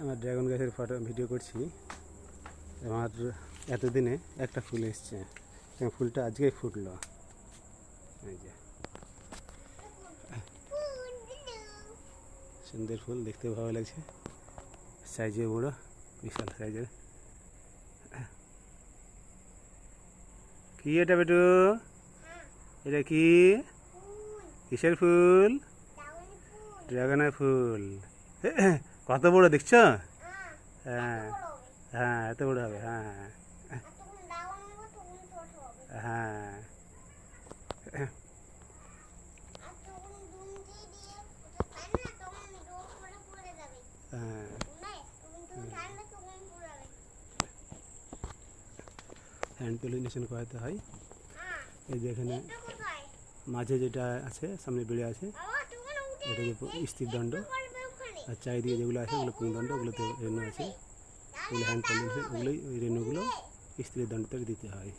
আমার ড্রাগন গাছের photo video করছি। আমার এতদিনে একটা ফুল এসছে, ফুলটা আজকেই ফুটলো। এই যে সুন্দর ফুল, দেখতে ভালো লাগছে, সাইজে বড়, বিশাল সাইজের। কি এটা বেটু? এটা কি? কিসের ফুল? ড্রাগনের ফুল। কত বড় দেখছো? হ্যাঁ হ্যাঁ, এত বড় হবে। হ্যাঁ হ্যাঁ হ্যাঁ। হ্যান্ড পলিনেশন করাতে হয়। এই যে এখানে মাঝে যেটা আছে, সামনে বেড়ে আছে, এটাকে স্থিরদণ্ড, আর চারিদিকে যেগুলো আছে ওগুলো পুংদণ্ড, ওগুলোতে রেণু আছে, ওগুলো হ্যান্ড পলিনেশন, ওগুলোই ওই রেণুগুলো স্থিরদণ্ড থেকে দিতে হয়।